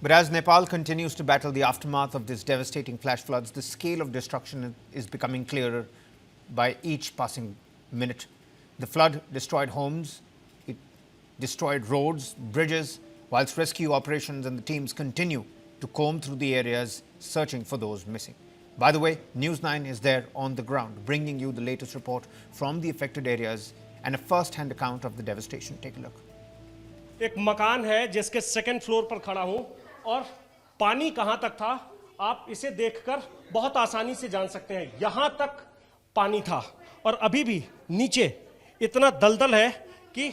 But as Nepal continues to battle the aftermath of these devastating flash floods, the scale of destruction is becoming clearer by each passing minute. The flood destroyed homes, it destroyed roads, bridges, whilst rescue operations and the teams continue to comb through the areas searching for those missing. By the way, News 9 is there on the ground, bringing you the latest report from the affected areas and a first-hand account of the devastation. Take a look. एक मकान है जिसके second floor पर खड़ा हूं और पानी कहां तक था आप इसे देखकर बहुत आसानी से जान सकते हैं। यहां तक पानी था और अभी भी नीचे इतना दलदल है कि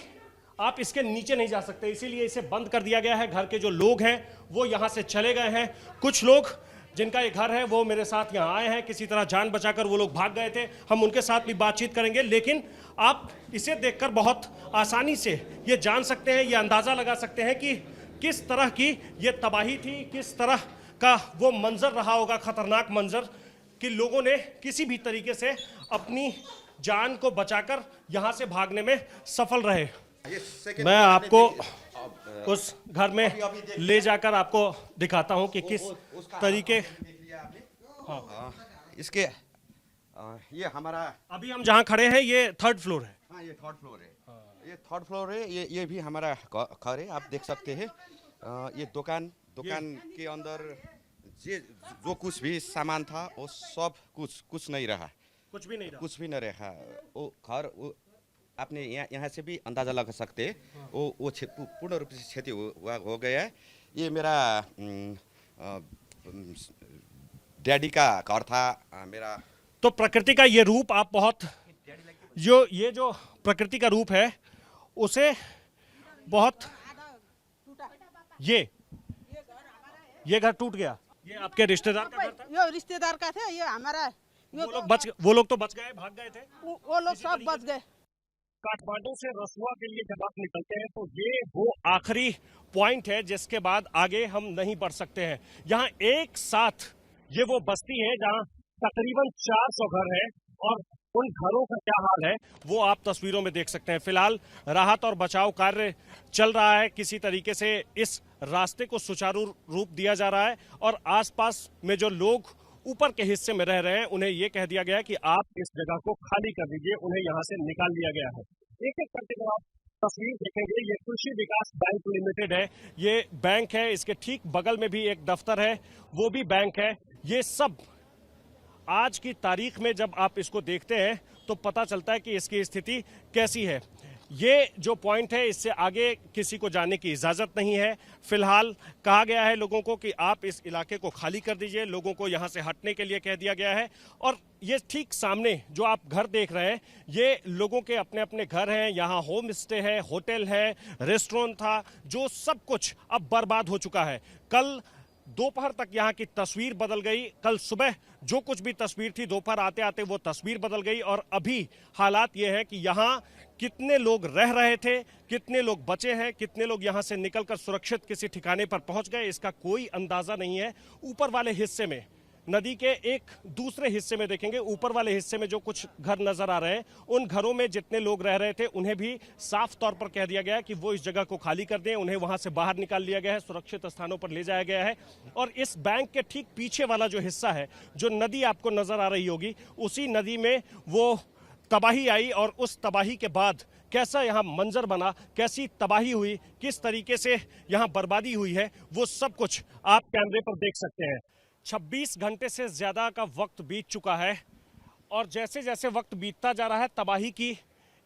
आप इसके नीचे नहीं जा सकते, इसीलिए इसे बंद कर दिया गया है। घर के जो लोग हैं वो यहां से चले गए हैं। कुछ लोग जिनका ये घर है वो मेरे साथ यहाँ आए हैं, किसी तरह जान बचाकर वो लोग भाग गए थे। हम उनके साथ भी बातचीत करेंगे, लेकिन आप इसे देखकर बहुत आसानी से ये जान सकते हैं, ये अंदाज़ा लगा सकते हैं कि किस तरह की ये तबाही थी, किस तरह का वो मंजर रहा होगा, खतरनाक मंजर, कि लोगों ने किसी भी तरीके से अपनी जान को बचाकर यहाँ से भागने में सफल रहे। मैं आपको उस घर में ले जाकर आपको दिखाता हूं कि किस तरीके। हाँ, इसके ये हमारा अभी हम जहां खड़े हैं ये थर्ड फ्लोर है। हाँ, ये थर्ड फ्लोर है। ये थर्ड फ्लोर है। ये भी हमारा घर है, आप देख सकते हैं। ये दुकान के अंदर जो कुछ भी सामान था वो सब कुछ नहीं रहा, कुछ भी नहीं रहा। वो घर आपने यहाँ से भी अंदाजा लगा सकते हैं। वो पूर्ण रूप से क्षति हो गया है। ये मेरा डैडी का घर था मेरा। तो प्रकृति का ये रूप आप बहुत ये जो प्रकृति का रूप है उसे बहुत ये घर टूट गया। ये आपके रिश्तेदार का घर था? ये रिश्तेदार का था, ये हमारा। वो लोग तो बच गए, भाग गए थे। वो लोग सब बच गए। काठमांडू से रसुआ के लिए जब आप निकलते हैं तो ये वो आखिरी पॉइंट है जिसके बाद आगे हम नहीं बढ़ सकते हैं। यहाँ एक साथ ये वो बस्ती है जहाँ तकरीबन 400 घर है और उन घरों का क्या हाल है वो आप तस्वीरों में देख सकते हैं। फिलहाल राहत और बचाव कार्य चल रहा है, किसी तरीके से इस रास्ते को सुचारू रूप दिया जा रहा है और आसपास में जो लोग ऊपर के हिस्से में रह रहे हैं उन्हें यह कह दिया गया है कि आप इस जगह को खाली कर दीजिए, उन्हें यहां से निकाल दिया गया है। एक एक करके जब आप तस्वीर देखेंगे, ये कृषि विकास बैंक लिमिटेड है, ये बैंक है, इसके ठीक बगल में भी एक दफ्तर है, वो भी बैंक है। ये सब आज की तारीख में जब आप इसको देखते हैं तो पता चलता है कि इसकी स्थिति कैसी है। ये जो पॉइंट है इससे आगे किसी को जाने की इजाज़त नहीं है। फिलहाल कहा गया है लोगों को कि आप इस इलाके को खाली कर दीजिए, लोगों को यहाँ से हटने के लिए कह दिया गया है। और ये ठीक सामने जो आप घर देख रहे हैं ये लोगों के अपने अपने घर हैं, यहाँ होम स्टे है, होटल है, रेस्टोरेंट था, जो सब कुछ अब बर्बाद हो चुका है। कल दोपहर तक यहाँ की तस्वीर बदल गई, कल सुबह जो कुछ भी तस्वीर थी दोपहर आते आते वो तस्वीर बदल गई और अभी हालात ये है कि यहाँ कितने लोग रह रहे थे, कितने लोग बचे हैं, कितने लोग यहाँ से निकलकर सुरक्षित किसी ठिकाने पर पहुंच गए, इसका कोई अंदाजा नहीं है। ऊपर वाले हिस्से में, नदी के एक दूसरे हिस्से में देखेंगे, ऊपर वाले हिस्से में जो कुछ घर नजर आ रहे हैं उन घरों में जितने लोग रह रहे थे उन्हें भी साफ तौर पर कह दिया गया है कि वो इस जगह को खाली कर दें, उन्हें वहां से बाहर निकाल लिया गया है, सुरक्षित स्थानों पर ले जाया गया है। और इस बैंक के ठीक पीछे वाला जो हिस्सा है, जो नदी आपको नजर आ रही होगी, उसी नदी में वो तबाही आई और उस तबाही के बाद कैसा यहाँ मंजर बना, कैसी तबाही हुई, किस तरीके से यहाँ बर्बादी हुई है, वो सब कुछ आप कैमरे पर देख सकते हैं। 26 घंटे से ज़्यादा का वक्त बीत चुका है और जैसे जैसे वक्त बीतता जा रहा है तबाही की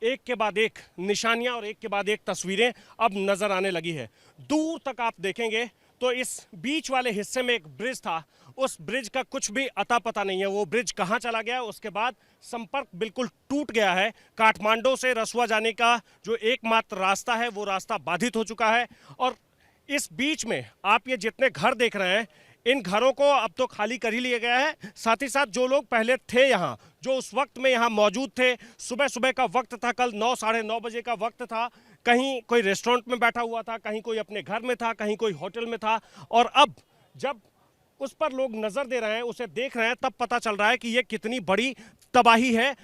एक के बाद एक निशानियां और एक के बाद एक तस्वीरें अब नज़र आने लगी है। दूर तक आप देखेंगे तो इस बीच वाले हिस्से में एक ब्रिज था, उस ब्रिज का कुछ भी अता पता नहीं है, वो ब्रिज कहाँ चला गया। उसके बाद संपर्क बिल्कुल टूट गया है। काठमांडू से रसुआ जाने का जो एकमात्र रास्ता है वो रास्ता बाधित हो चुका है और इस बीच में आप ये जितने घर देख रहे हैं इन घरों को अब तो खाली कर ही लिया गया है। साथ ही साथ जो लोग पहले थे यहाँ, जो उस वक्त में यहाँ मौजूद थे, सुबह सुबह का वक्त था, कल 9 साढ़े 9 बजे का वक्त था, कहीं कोई रेस्टोरेंट में बैठा हुआ था, कहीं कोई अपने घर में था, कहीं कोई होटल में था और अब जब उस पर लोग नज़र दे रहे हैं, उसे देख रहे हैं, तब पता चल रहा है कि ये कितनी बड़ी तबाही है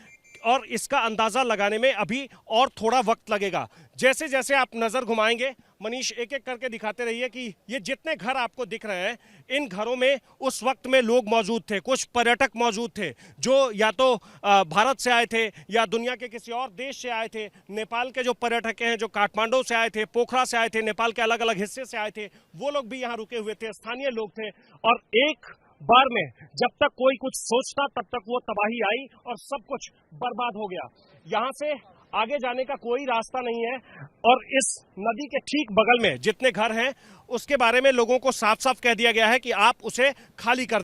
और इसका अंदाज़ा लगाने में अभी और थोड़ा वक्त लगेगा। जैसे जैसे आप नज़र घुमाएंगे मनीष एक एक करके दिखाते रहिए कि ये जितने घर आपको दिख रहे हैं, इन घरों में उस वक्त में लोग मौजूद थे, कुछ पर्यटक मौजूद थे जो या तो भारत से आए थे या दुनिया के किसी और देश से आए थे। नेपाल के जो पर्यटक हैं, जो काठमांडू से आए थे, पोखरा से आए थे, नेपाल के अलग अलग हिस्से से आए थे, वो लोग भी यहाँ रुके हुए थे, स्थानीय लोग थे। और एक बार में जब तक कोई कुछ सोचता तब तक वो तबाही आई और सब कुछ बर्बाद हो गया। यहाँ से आगे जाने का कोई रास्ता नहीं है और इस नदी के ठीक बगल में जितने घर हैं उसके बारे में लोगों को साफ साफ कह दिया गया है कि आप उसे खाली कर